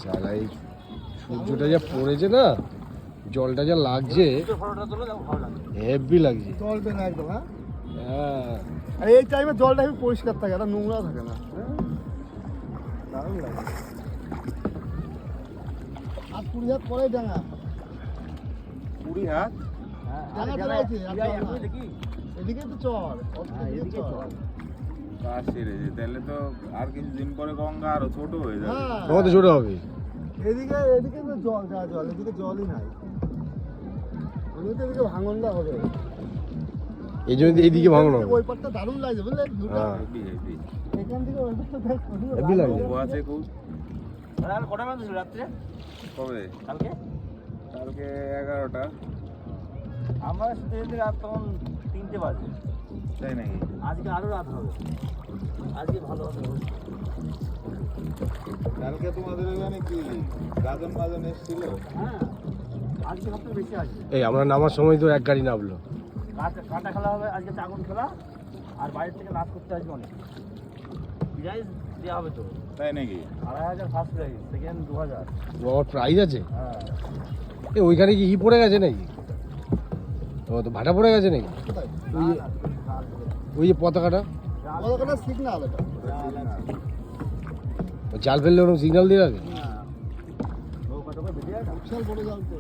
শালা এই সূর্যটা যা পড়েছে না, জলটা যা লাগছে হেভি লাগছে। জলটা না একদম, হ্যাঁ হ্যাঁ আর এই টাইমে জলটা একটু পরিষ্কার থাকে, এটা নোংরা থাকে না। দারুণ লাগে। আর 20 হাত পরে ডাঙা, 20 হাত ডাঙা চলে গেছে। এদিকে তো চর, এদিকে চর। কাছে রে, তাহলে তো আর কিছুদিন পরে গঙ্গা আরো ছোট হয়ে যাবে। হ্যাঁ তোমাদের ছোট হবে। এদিকে তো জল, যা জল, এদিকে জলই নাই। এদিকে এদিকে ভাঙনটা হবে, এই জন্য এইদিকে ভাঙন হবে। ওই পাটটা দারুণ লাগছে বুঝলে, দুটো হ্যাঁ হেভি হেভি এখান থেকে ওই পাটটা দেখ, হেভি লাগছে। গঙ্গা আছে খুব। কটা বাজে রাত্রে? কবে? কালকে কালকে 11টা। আমরা শুতে যেতে রাত তখন 3টে বাজে। তাই নাকি? আজকে আরো রাত হবে, আজকে ভালো হবে। কালকে তোমাদের ওখানে কি গাজন বাজন এসেছিল? হ্যাঁ আজকে সবথেকে বেশি আছে। এই আমরা নামার সময় তো এক গাড়ি নামলো। কাটা খেলা হবে আজকে, চাগুন খেলা, আর বাইরে থেকে নাচ করতে আসবে অনেক। প্রাইজ দেওয়া হবে তো, তাই নাকি? 2500 ফার্স্ট প্রাইজ, সেকেন্ড 2000। ও আমার প্রাইজ আছে। হ্যাঁ এ ওইখানে কি পড়ে গেছে নাকি? ও তো ভাটা পড়ে গেছে নাকি? কোথায়? ওই যে ওই যে পতাকাটা, ওখানে সিগনাল এটা। জাল ফেললে ওরকম সিগন্যাল দিয়ে রাখে। নৌকা টোকা বেরিয়ে বিশাল বড় জাল তো।